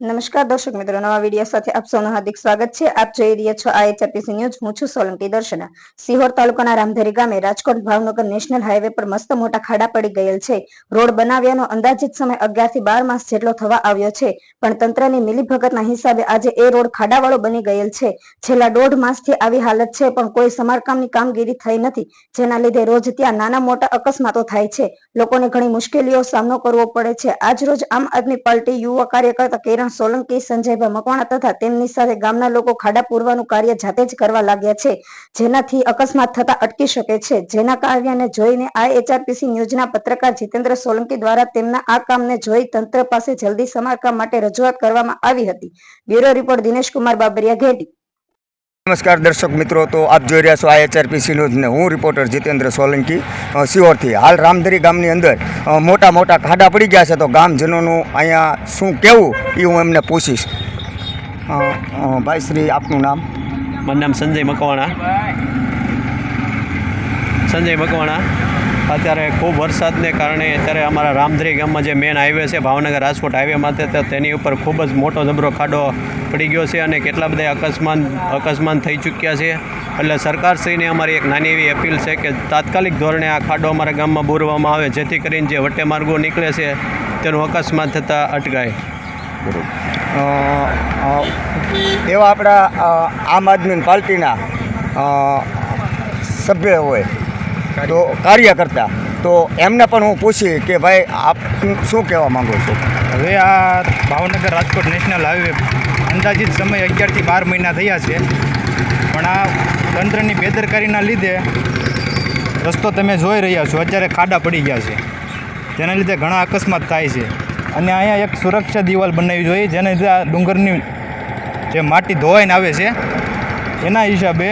નમસ્કાર દર્શક મિત્રો, નવા વિડીયો સાથે આપ સૌનું હાર્દિક સ્વાગત છે। આપ જોઈ રહ્યા છો IHRPC ન્યૂઝ। હું છું સોલંકી દર્શના। સિહોર તાલુકાના રામધરી ગામે રાજકોટ ભાવનગર નેશનલ હાઈવે પર મસ્ત મોટા ખાડા પડી ગયેલ છે। રોડ બનાવ્યાનો અંદાજિત સમય 11 થી 12 માસ જેટલો થવા આવ્યો છે, પણ તંત્રની મિલીભગતના હિસાબે આજે એ રોડ ખાડાવાળો બની ગયેલ છે। છેલ્લા 1.5 માસથી આવી હાલત છે, પણ કોઈ સમારકામની કામગીરી થઈ નથી, જેના લીધે રોજ ત્યાં નાના મોટા અકસ્માતો થાય છે। લોકોને ઘણી મુશ્કેલીઓ સામનો કરવો પડે છે। આજ રોજ આમ આદમી પાર્ટી યુવા કાર્યકર્તા કિરણ સોલંકી, સંજયભાઈ મકવાણા તથા તેમની સાથે ગામના લોકો ખાડા પૂરવાનું કાર્ય જાતે જ કરવા લાગ્યા છે, જેનાથી અકસ્માત થતા અટકી શકે છે। જેના કાર્યને જોઈને IHRPC ન્યૂઝના પત્રકાર જીતેન્દ્ર સોલંકી દ્વારા તેમના આ કામને જોઈ તંત્ર પાસે જલ્દી સમારકામ માટે રજૂઆત કરવામાં આવી હતી। Bureau report Dinesh Kumar Babariya, Gheti. નમસ્કાર દર્શક મિત્રો, તો આપ જોઈ રહ્યા છો IHRPC ન્યૂઝ ને હું રિપોર્ટર જીતેન્દ્ર સોલંકી સિહોરથી। હાલ રામધરી ગામની અંદર મોટા મોટા ખાડા પડી ગયા છે, તો ગામજનોનું અહીંયા શું કહેવું એ હું એમને પૂછીશ। ભાઈ શ્રી, આપનું નામ? મારું નામ સંજય મકવાણા। અત્યારે ખૂબ વરસાદને કારણે અત્યારે અમારા રામધરી ગામમાં જે મેન હાઈવે છે, ભાવનગર રાજકોટ હાઈવે માટે, તો તેની ઉપર ખૂબ જ મોટો જબરો ખાડો પડી ગયો છે અને કેટલા બધા અકસ્માત થઈ ચૂક્યા છે। એટલે સરકારશ્રીને અમારી એક નાની એવી અપીલ છે કે તાત્કાલિક ધોરણે આ ખાડો અમારા ગામમાં બોરવામાં આવે, જેથી કરીને જે વટે માર્ગો નીકળે છે તેનું અકસ્માત થતાં અટકાય। એવા આપણા આમ આદમી પાર્ટીના સભ્ય હોય તો કાર્યકર્તા, તો એમને પણ હું પૂછી કે ભાઈ આપ શું કહેવા માંગો છો? હવે આ ભાવનગર રાજકોટ નેશનલ હાઈવે અંદાજિત સમય 11 થી 12 મહિના થયા છે, પણ આ તંત્રની બેદરકારીના લીધે રસ્તો તમે જોઈ રહ્યા છો, અત્યારે ખાડા પડી ગયા છે, જેના લીધે ઘણા અકસ્માત થાય છે। અને અહીંયા એક સુરક્ષા દિવાલ બનાવવી જોઈએ, જેને લીધે આ ડુંગરની જે માટી ધોવાઈને આવે છે એના હિસાબે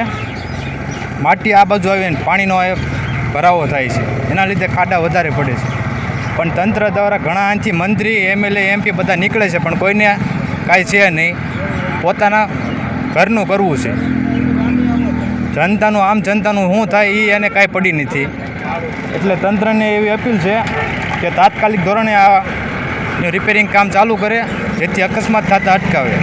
માટી આ બાજુ આવીને પાણીનો ભરાવો થાય છે, એના લીધે ખાડા વધારે પડે છે। પણ તંત્ર દ્વારા ઘણા અહીંથી મંત્રી, MLA, MP બધા નીકળે છે, પણ કોઈને કાંઈ છે નહીં, પોતાના ઘરનું કરવું છે। જનતાનું શું થાય એ એને કાંઈ પડી નથી। એટલે તંત્રને એવી અપીલ છે કે તાત્કાલિક ધોરણે આ રિપેરિંગ કામ ચાલુ કરે, જેથી અકસ્માત થતા અટકાવે।